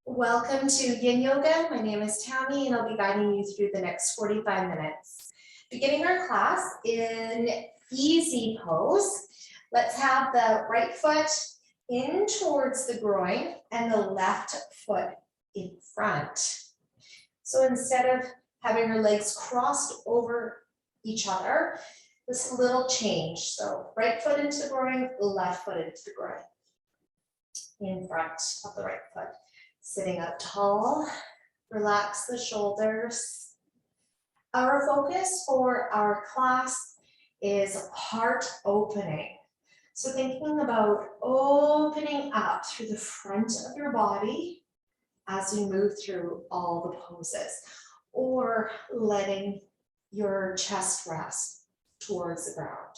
Welcome to Yin Yoga. My name is Tammy and I'll be guiding you through the next 45 minutes. Beginning our class in easy pose. Let's have the right foot in towards the groin and the left foot in front. So instead of having your legs crossed over each other, this little change. So right foot into the groin, left foot into the groin. In front of the right foot. Sitting up tall, relax the shoulders. Our focus for our class is heart opening. So thinking about opening up through the front of your body as you move through all the poses, or letting your chest rest towards the ground.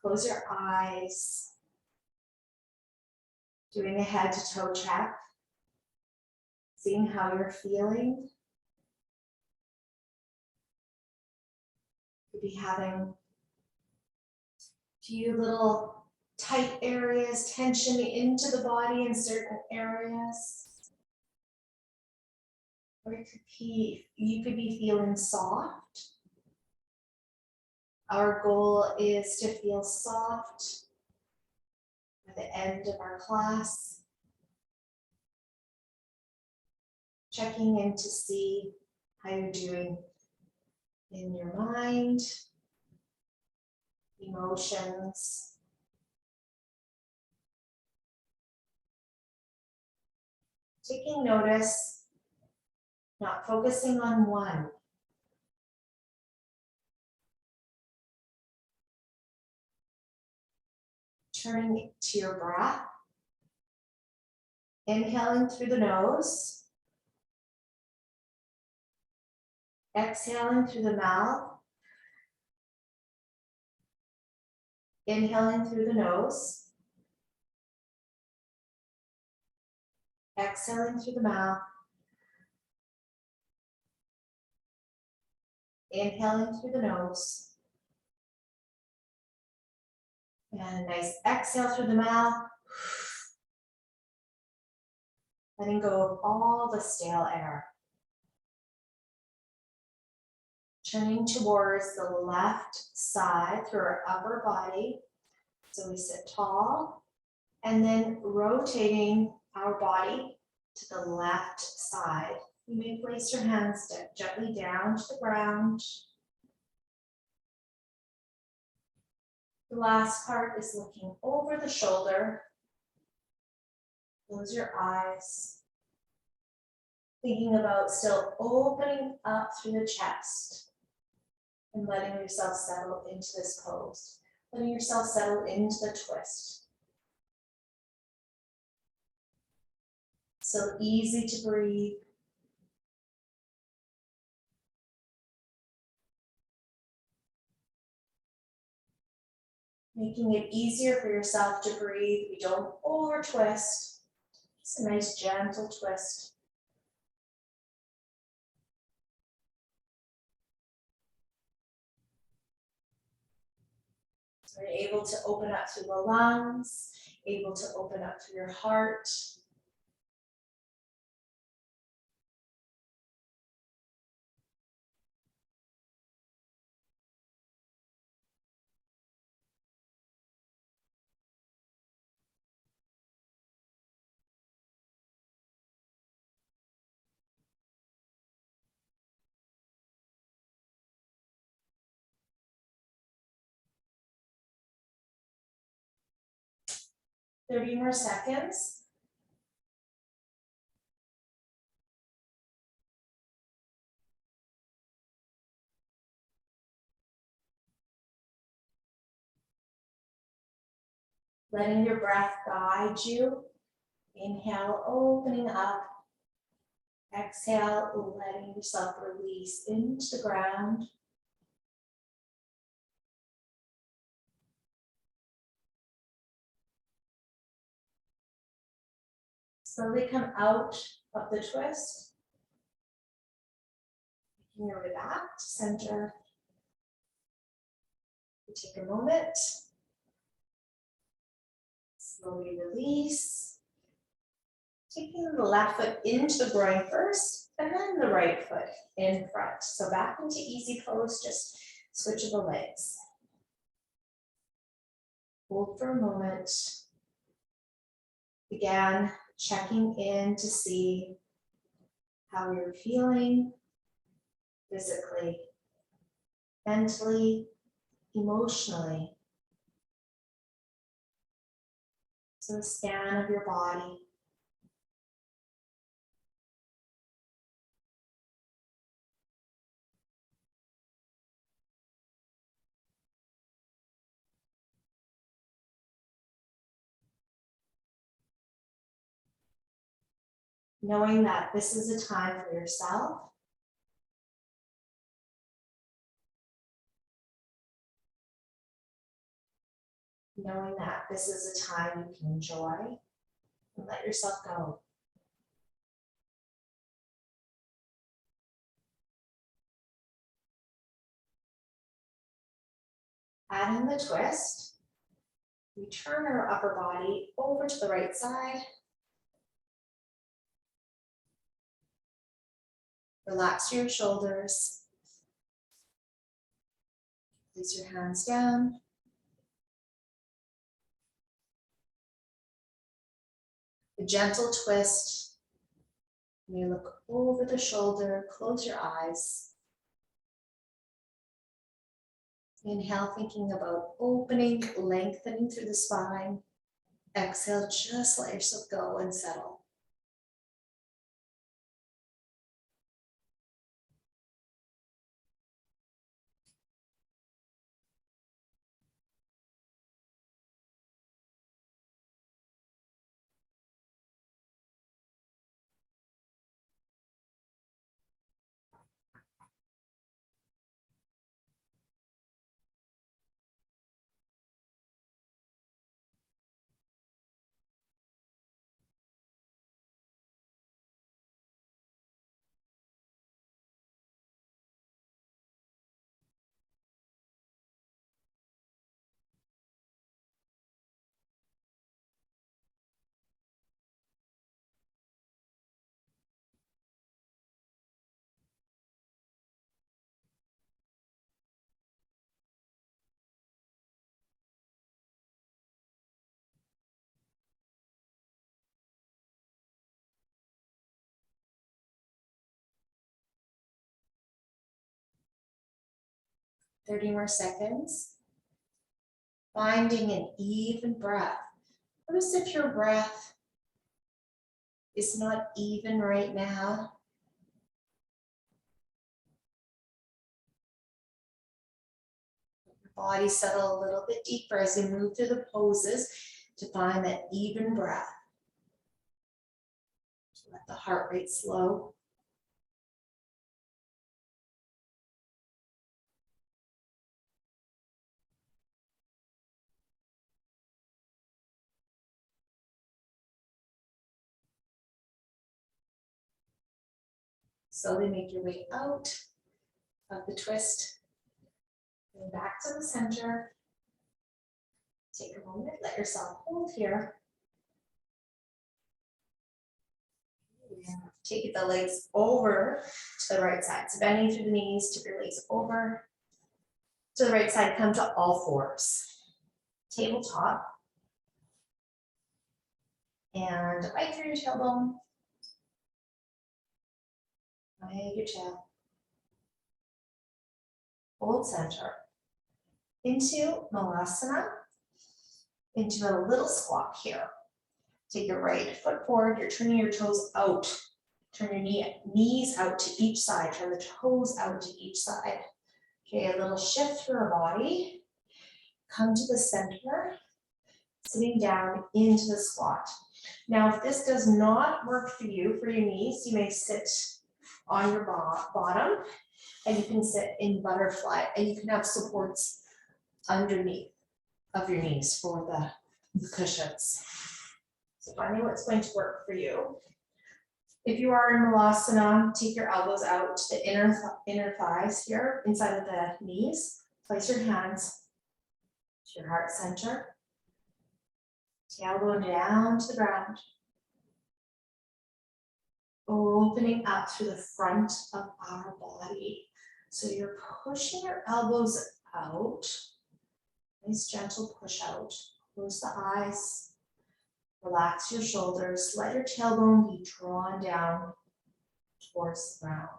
Close your eyes. Doing a head to toe check, seeing how you're feeling. You'll be having a few little tight areas, tension into the body in certain areas. Or you could be feeling soft. Our goal is to feel soft at the end of our class. Checking in to see how you're doing in your mind, emotions. Taking notice, not focusing on one. Turning to your breath. Inhaling through the nose. Exhaling through the mouth. Inhaling through the nose. Exhaling through the mouth. Inhaling through the nose. And a nice exhale through the mouth. Letting go of all the stale air. Turning towards the left side through our upper body. So we sit tall and then rotating our body to the left side. You may place your hands gently down to the ground. The last part is looking over the shoulder. Close your eyes. Thinking about still opening up through the chest and letting yourself settle into this pose. Letting yourself settle into the twist. So easy to breathe. Making it easier for yourself to breathe. We don't over twist. It's a nice gentle twist. So you're able to open up through the lungs, able to open up through your heart. Thirty more seconds. Letting your breath guide you. Inhale, opening up. Exhale, letting yourself release into the ground. Slowly come out of the twist. Making your way back to center. You take a moment. Slowly release. Taking the left foot into the groin first, and then the right foot in front. So back into easy pose, just switch of the legs. Hold for a moment. Again, checking in to see how you're feeling physically, mentally, emotionally. So the scan of your body. Knowing that this is a time for yourself. Knowing that this is a time you can enjoy and let yourself go. Add in the twist. We turn our upper body over to the right side. Relax your shoulders. Place your hands down. A gentle twist. You look over the shoulder, close your eyes. Inhale, thinking about opening, lengthening through the spine. Exhale, just let yourself go and settle. Thirty more seconds. Finding an even breath. Notice if your breath is not even right now. Your body settle a little bit deeper as you move through the poses to find that even breath. Let the heart rate slow. Slowly make your way out of the twist. Going back to the center. Take a moment, let yourself hold here. Take the legs over to the right side. So bending through the knees, tip your legs over to the right side, come to all fours. Tabletop. And right through your tailbone. Wag your tail. Hold center. Into Malasana. Into a little squat here. Take your right foot forward. You're turning your toes out. Turn your knees out to each side. Turn the toes out to each side. Okay, a little shift through our body. Come to the center. Sitting down into the squat. Now, if this does not work for you, for your knees, you may sit on your bottom and you can sit in butterfly and you can have supports underneath of your knees for the cushions. So finding what's going to work for you. If you are in Malasana, take your elbows out to the inner thighs here, inside of the knees. Place your hands to your heart center. Tailbone down to the ground. opening up through the front of our body. So you're pushing your elbows out. Nice gentle push out. Close the eyes. Relax your shoulders. Let your tailbone be drawn down towards the ground.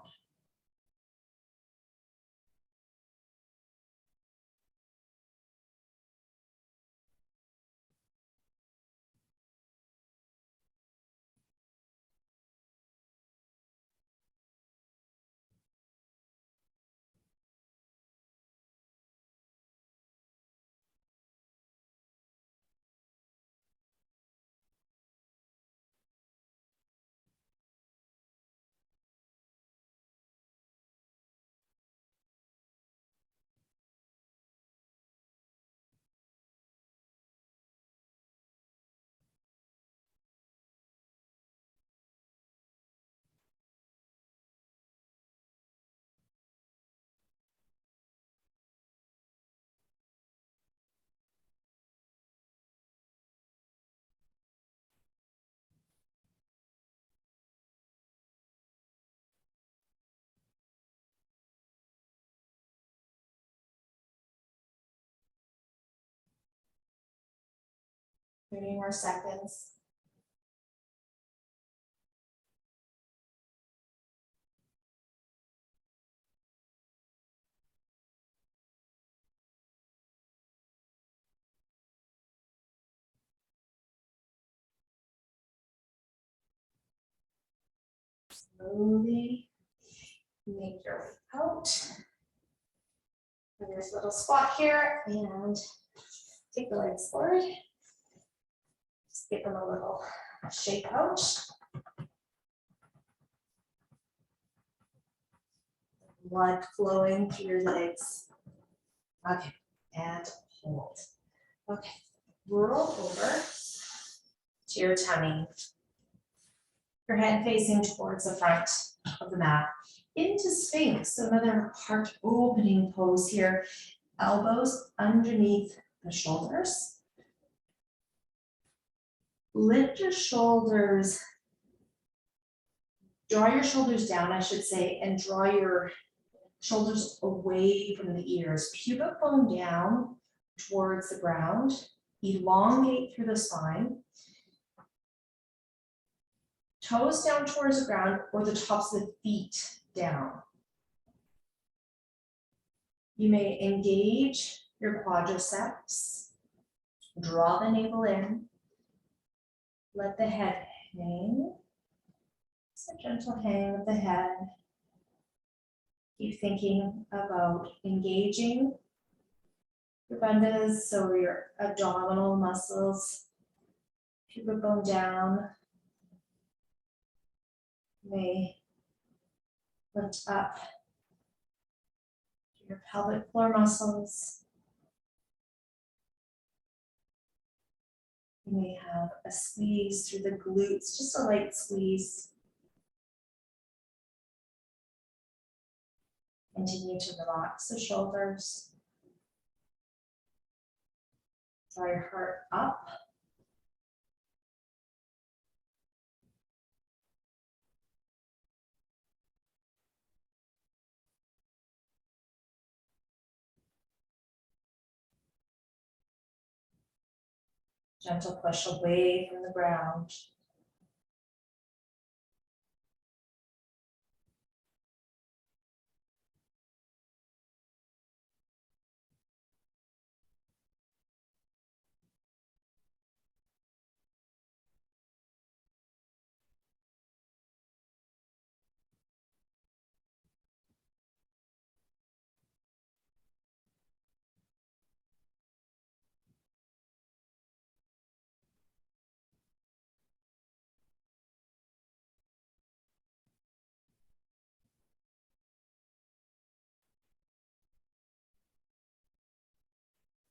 Thirty more seconds. Slowly make your way out. And there's a little spot here and take the legs forward. Just give them a little shake out. Blood flowing through your legs. Okay, and hold. Okay, roll over to your tummy. Your head facing towards the front of the mat. Into Sphinx, so another heart opening pose here. Elbows underneath the shoulders. Lift your shoulders. Draw your shoulders down, I should say, and draw your shoulders away from the ears. Pubic bone down towards the ground. Elongate through the spine. Toes down towards the ground or the tops of the feet down. You may engage your quadriceps. Draw the navel in. Let the head hang. It's a gentle hang of the head. Keep thinking about engaging your bandhas, so your abdominal muscles, pubic bone down. You may lift up your pelvic floor muscles. You may have a squeeze through the glutes, just a light squeeze. Continue to relax the shoulders. Draw your heart up. Gentle push away from the ground.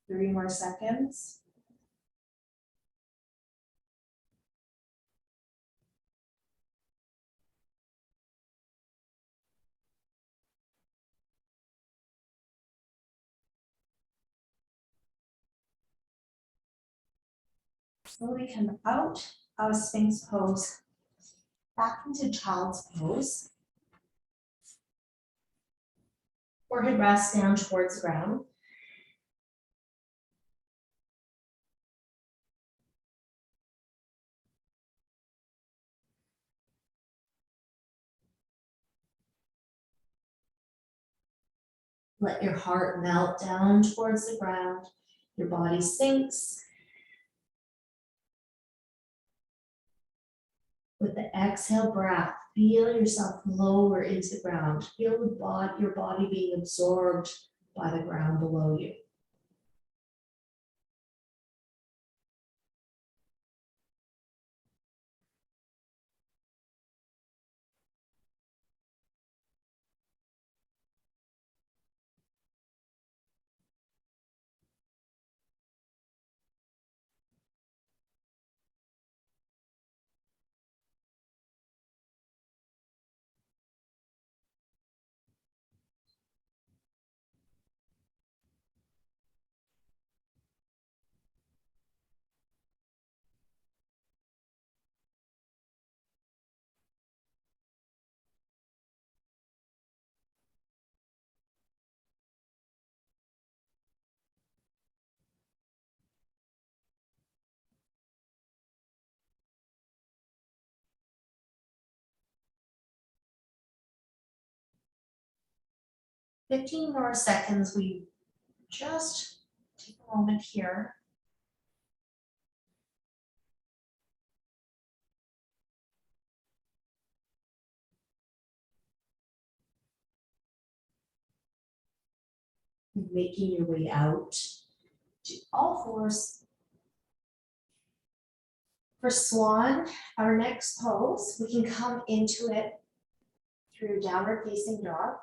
Three more seconds. Slowly come out of Sphinx pose Back into child's pose. Forehead rests down towards the ground. Let your heart melt down towards the ground. Your body sinks. With the exhale breath, feel yourself lower into the ground. Feel your body being absorbed by the ground below you. Fifteen more seconds. We just take a moment here. Making your way out to all fours. For swan, our next pose, we can come into it through downward facing dog.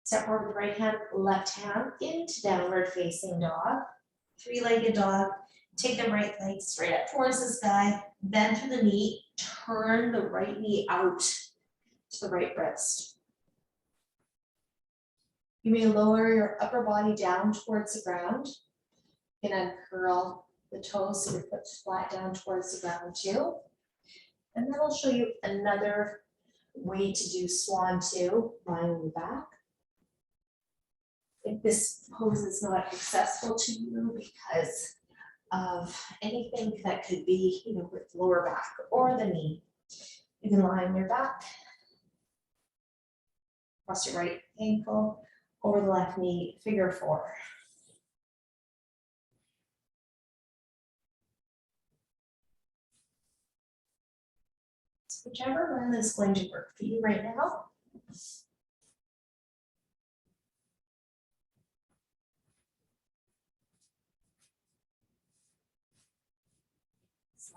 Step forward with right hand, left hand into downward facing dog. Three-legged dog. Take the right leg straight up towards the sky, bend through the knee, turn the right knee out to the right wrist. You may lower your upper body down towards the ground. You can uncurl the toes so your foot's flat down towards the ground too. And then I'll show you another way to do swan two, lying on the back. If this pose is not accessible to you because of anything that could be, with lower back or the knee, you can lie on your back, cross your right ankle over the left knee, figure four. So whichever one is going to work for you right now.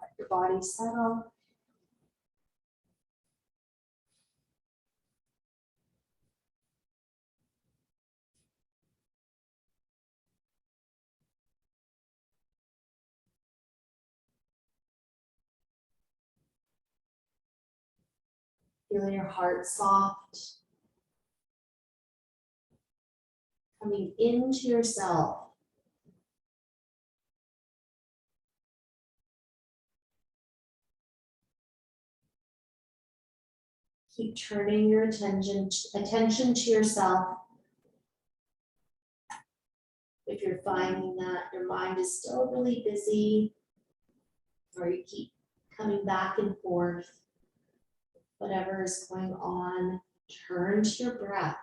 Let your body settle. Feel your heart soft. Coming into yourself. Keep turning your attention to yourself. If you're finding that your mind is still really busy, or you keep coming back and forth, whatever is going on, turn to your breath.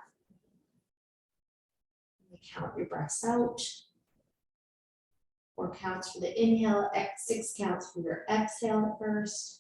Count your breaths out. 4 counts for the inhale, 6 counts for your exhale at first.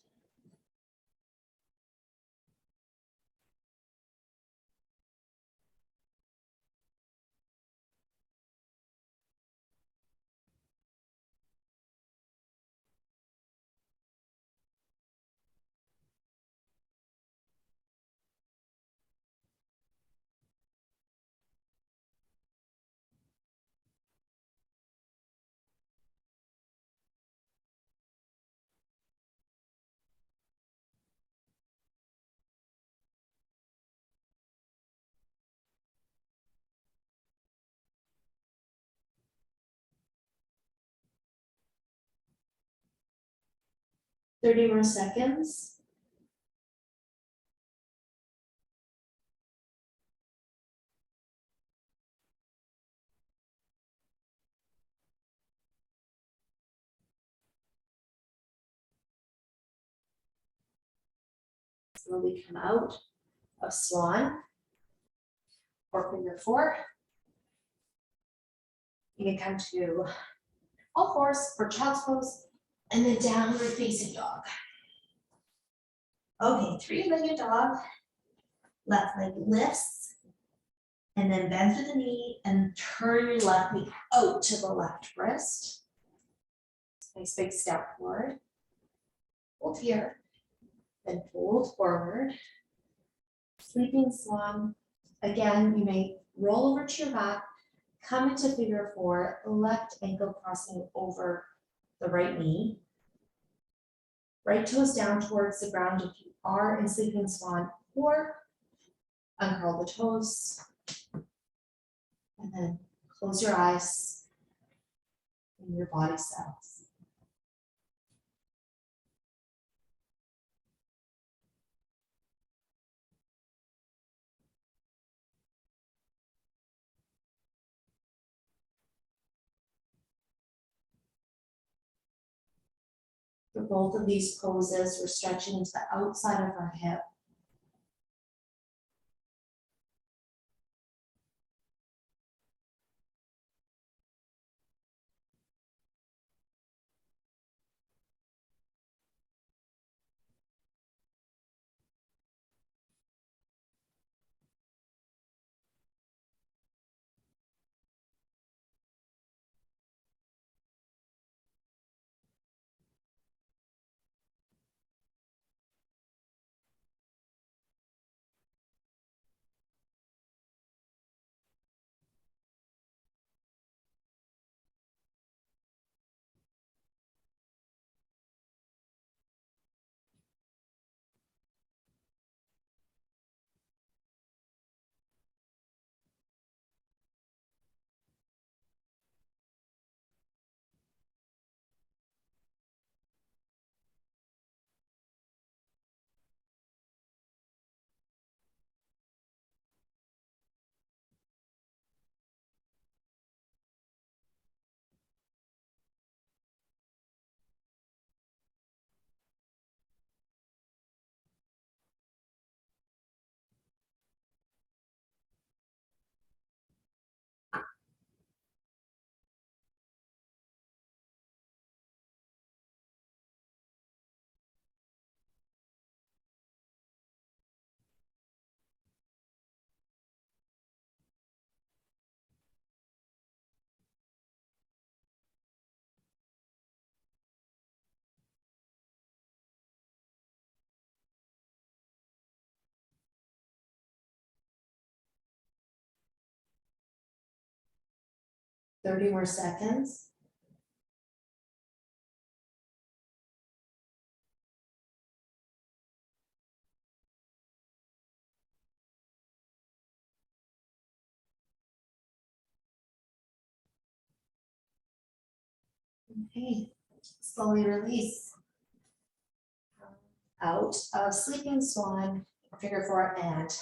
Thirty more seconds. Slowly come out of swan or figure four. You can come to all fours for child's pose and then downward facing dog. Okay, three-legged dog. Left leg lifts and then bend through the knee and turn your left knee out to the left wrist. Nice big step forward. Hold here, then fold forward. Sleeping swan. Again, you may roll over to your mat, come into figure four, left ankle crossing over the right knee. Right toes down towards the ground if you are in sleeping swan, or uncurl the toes. And then close your eyes and your body settles. For both of these poses, we're stretching to the outside of our hip. Thirty more seconds. Okay, slowly release. Out of sleeping swan, figure four, and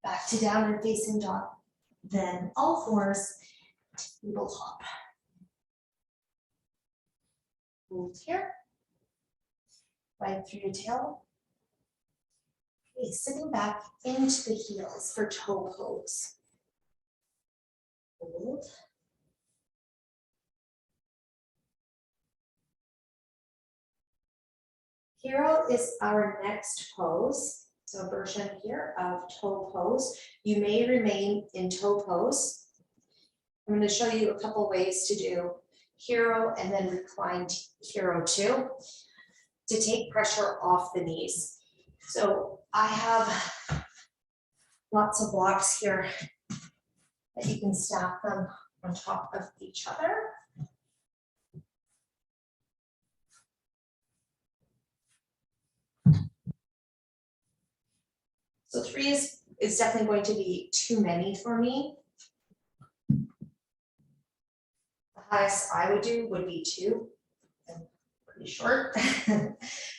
back to downward facing dog. Then all fours, tabletop. Hold here. Right through your tail. Okay, sitting back into the heels for toe pose. Hold. Hero is our next pose. So a version here of toe pose. You may remain in toe pose. I'm going to show you a couple ways to do hero and then reclined hero two to take pressure off the knees. So I have lots of blocks here that you can stack them on top of each other. So three is definitely going to be too many for me. The highest I would do would be two. I'm pretty short,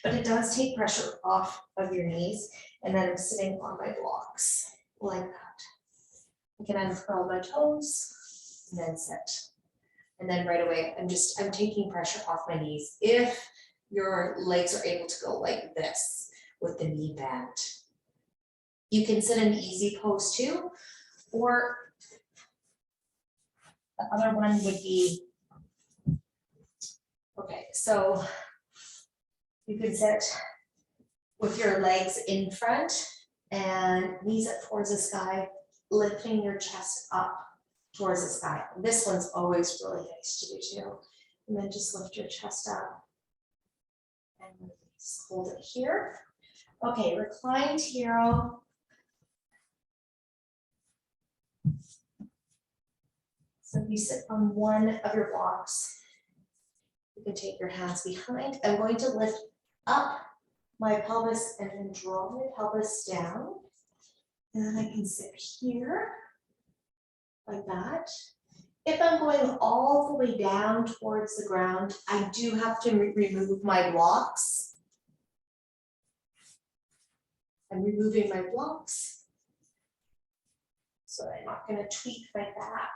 but it does take pressure off of your knees. And then I'm sitting on my blocks like that. I can uncurl my toes and then sit. And then right away, I'm taking pressure off my knees. If your legs are able to go like this, with the knee bent. You can sit in easy pose too, or the other one would be, okay, so you could sit with your legs in front and knees up towards the sky, lifting your chest up towards the sky. This one's always really nice to do too. And then just lift your chest up and release. Hold it here. Okay, reclined hero. So if you sit on one of your blocks, you can take your hands behind. I'm going to lift up my pelvis and then draw my pelvis down. And then I can sit here like that. If I'm going all the way down towards the ground, I do have to remove my blocks. I'm removing my blocks. So I'm not going to tweak my back.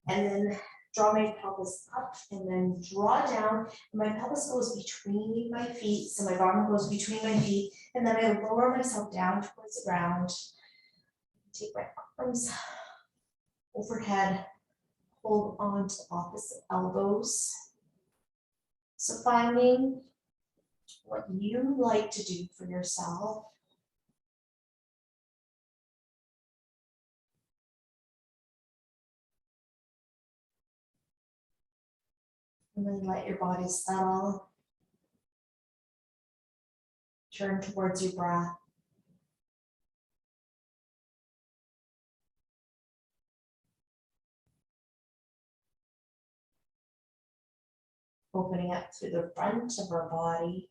And then draw my pelvis up and then draw down. My pelvis goes between my feet. So my bottom goes between my feet. And then I lower myself down towards the ground. Take my arms overhead. Hold on to opposite elbows. So finding what you like to do for yourself. And then let your body settle. Turn towards your breath. Opening up through the front of our body.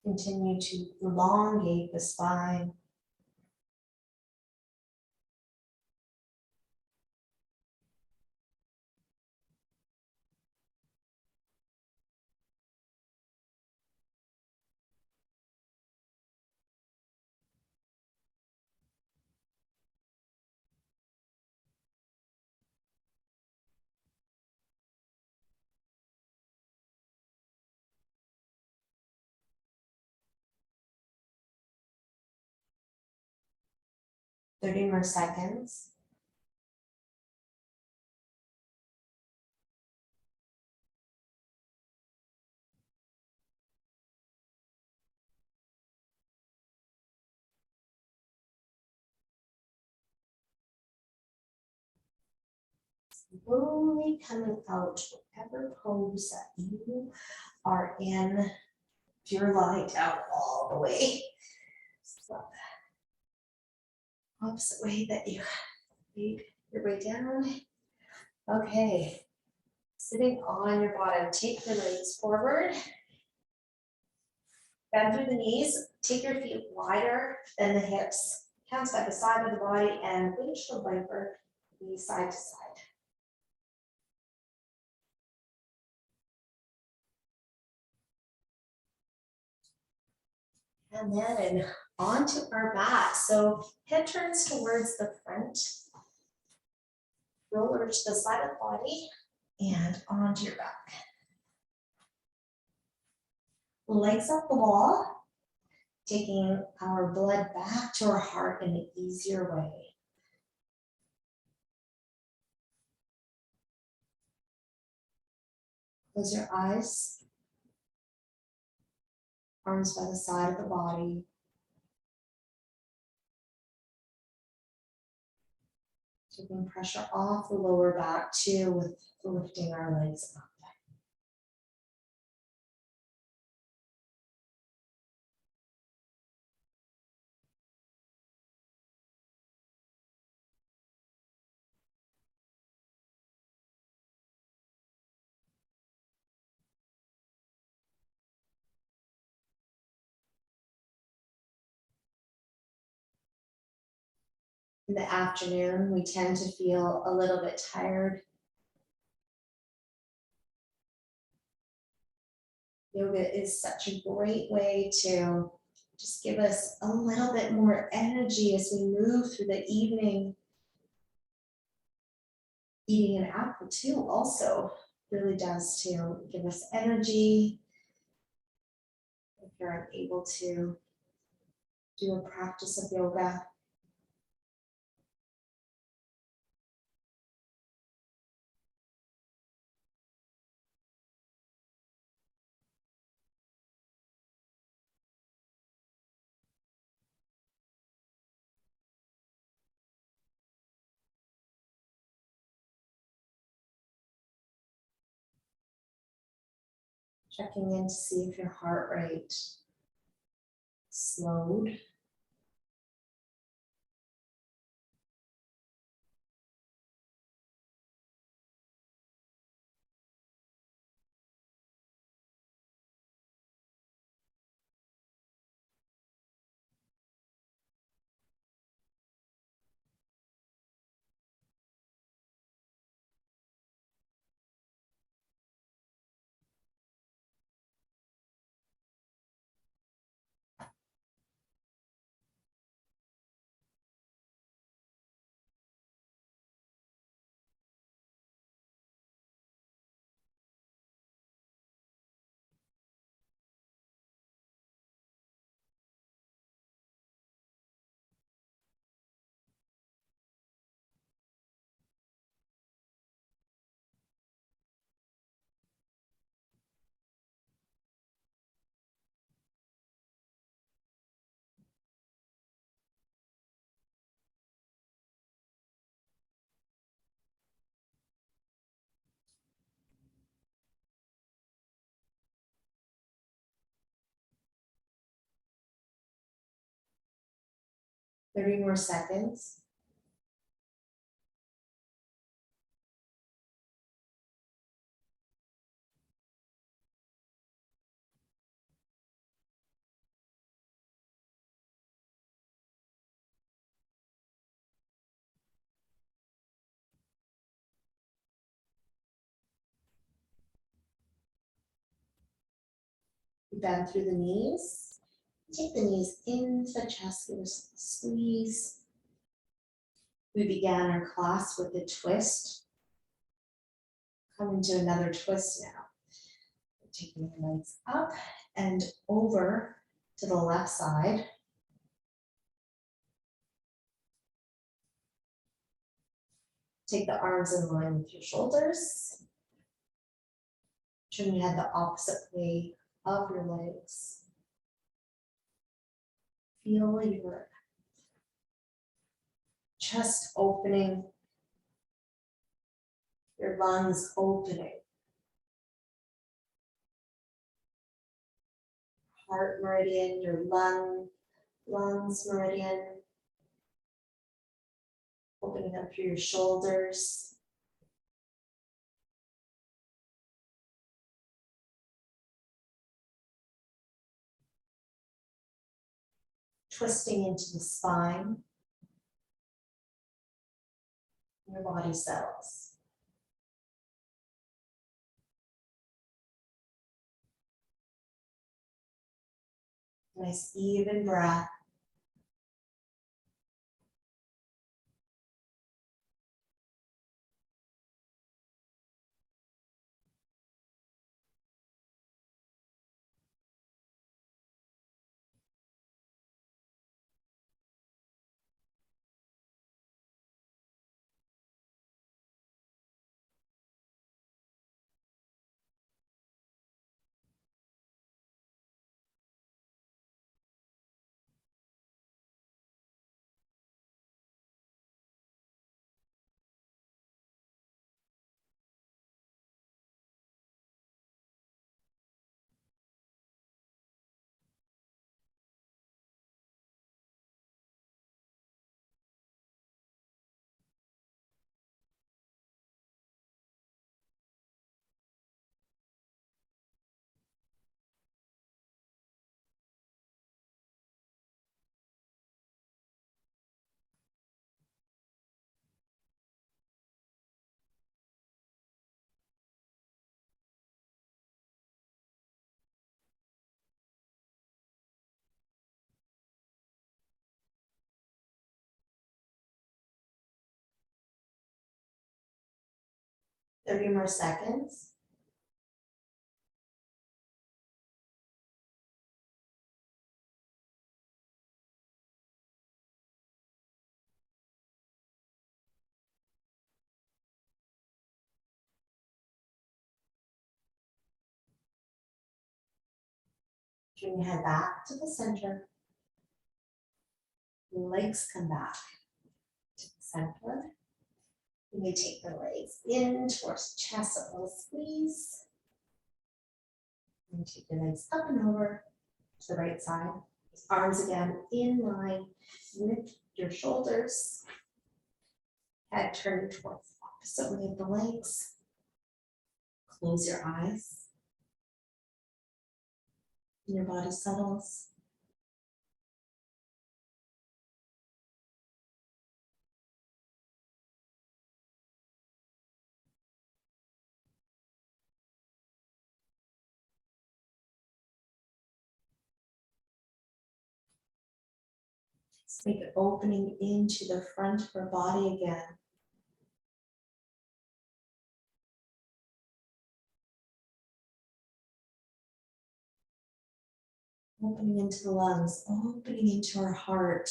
Continue to elongate the spine. Thirty more seconds. Slowly coming out, whatever pose that you are in. If you're lying down all the way, so opposite way that you lead your way down. Okay, sitting on your bottom, take your legs forward. Bend through the knees, take your feet wider than the hips. Hands by the side of the body and windshield wiper, knees side to side. And then onto our back. So head turns towards the front. Roll over to the side of the body and onto your back. Legs up the wall, taking our blood back to our heart in an easier way. Close your eyes. Arms by the side of the body. Taking pressure off the lower back too with lifting our legs up. In the afternoon, we tend to feel a little bit tired. Yoga is such a great way to just give us a little bit more energy as we move through the evening. Eating an apple too also really does to give us energy. If you're able to do a practice of yoga, checking in to see if your heart rate slowed. Thirty more seconds. Bend through the knees. Take the knees into the chest, give us a squeeze. We began our class with a twist. Come into another twist now. Taking the legs up and over to the left side. Take the arms in line with your shoulders. Turn your head the opposite way of your legs. Feel your chest opening, your lungs opening. Heart meridian, your lungs meridian. Opening up through your shoulders. Twisting into the spine. Your body settles. Nice even breath. 30 more seconds. Bring your head back to the center. Legs come back to the center. You may take the legs in towards the chest, a little squeeze. And take your legs up and over to the right side. Arms again in line with your shoulders. Head turned towards the opposite way of the legs. Close your eyes. And your body settles. Let's make an opening into the front of our body again. Opening into the lungs, opening into our heart.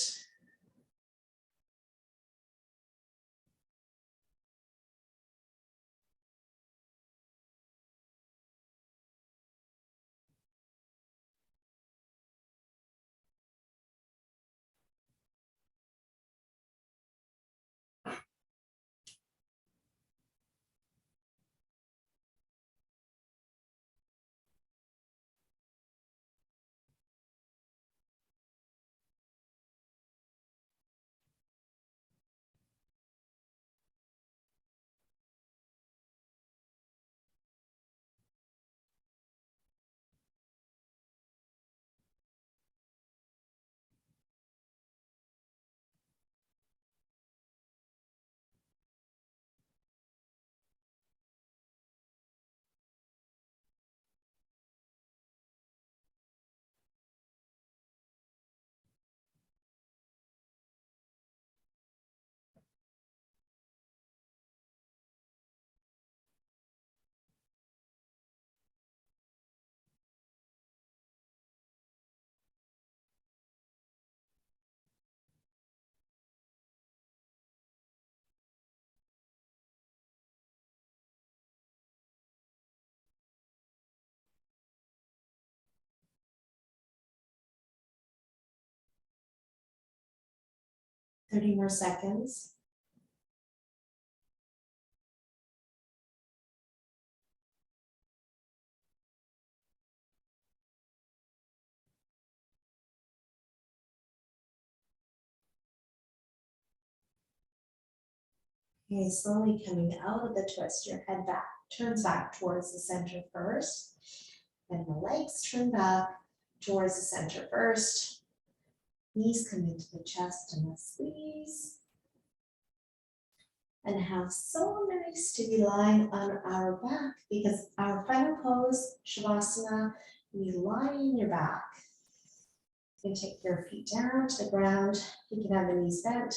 Thirty more seconds. Okay, slowly coming out of the twist, your head back, turns back towards the center first. Then the legs turn back towards the center first. Knees come into the chest and a squeeze. And have so nice to be lying on our back because our final pose, Shavasana, we lie in your back. You can take your feet down to the ground. You can have the knees bent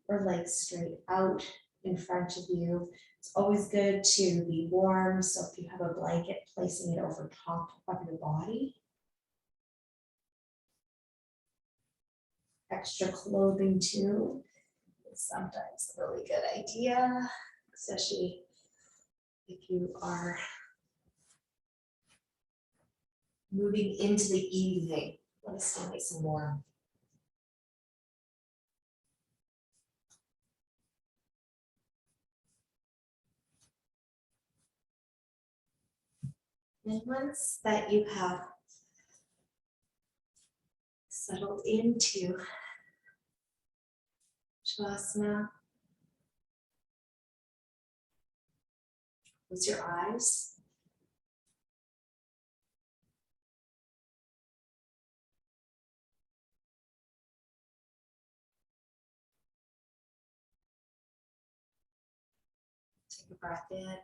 or legs straight out in front of you. It's always good to be warm, so if you have a blanket, placing it over top of your body. Extra clothing too is sometimes a really good idea, especially if you are moving into the evening. Let us stay nice and warm. And once that you have settled into Shavasana, close your eyes. Take a breath in. And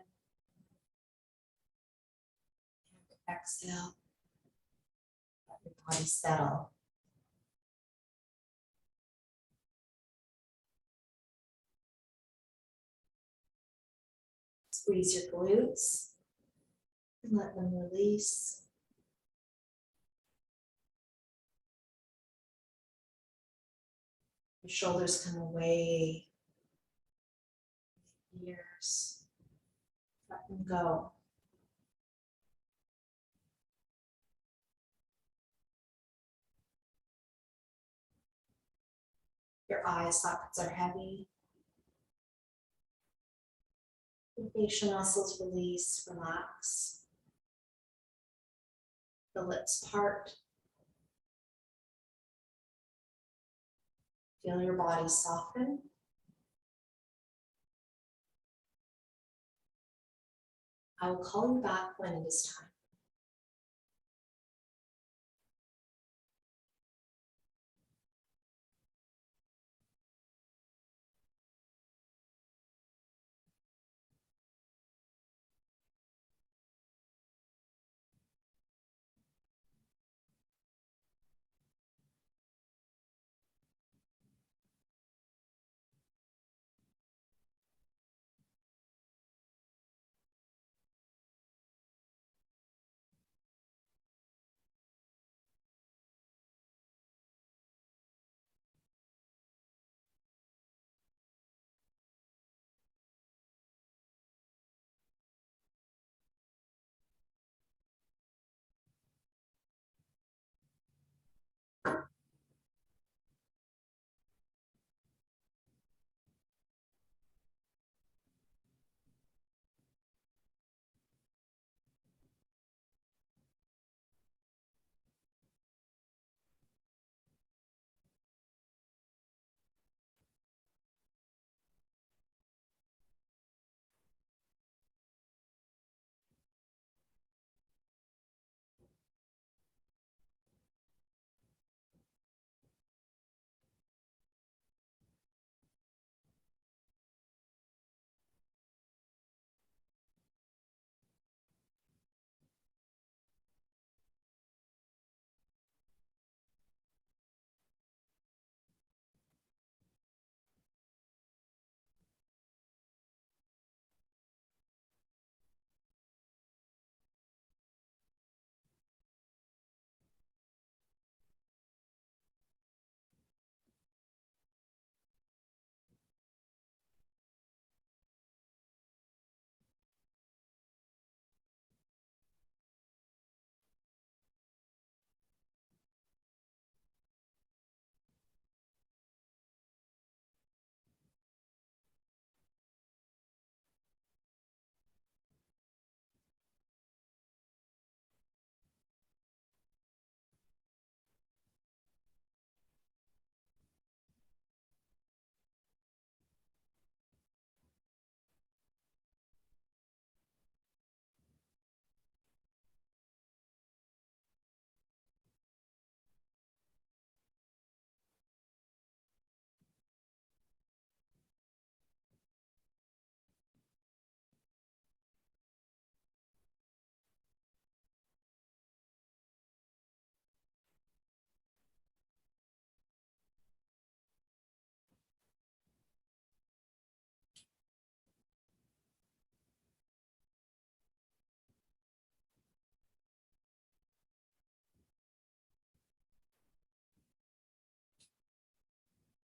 exhale. Let your body settle. Squeeze your glutes and let them release. Your shoulders come away. Ears. Let them go. Your eye sockets are heavy. The facial muscles release, relax. The lips part. Feel your body soften. I will call you back when it is time.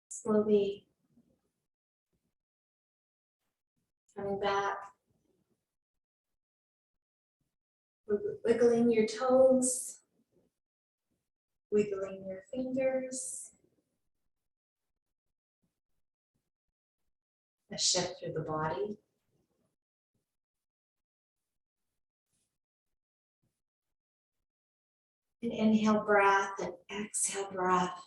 Slowly coming back, wiggling your toes, wiggling your fingers. A shift through the body. An inhale breath and exhale breath.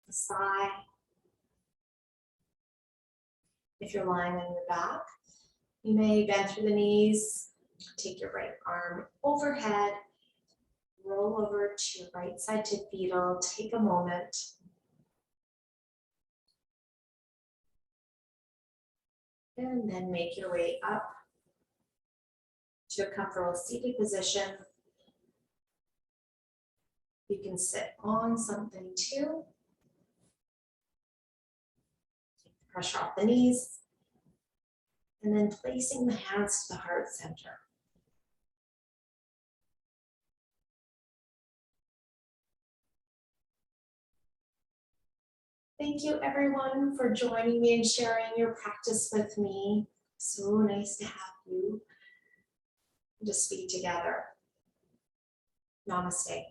A sigh. If you're lying on your back, you may bend through the knees, take your right arm overhead, roll over to your right side to fetal, take a moment. And then make your way up to a comfortable seated position. You can sit on something too. Take the pressure off the knees. and then placing the hands to the heart center. Thank you everyone for joining me and sharing your practice with me. So nice to have you to speak together. Namaste.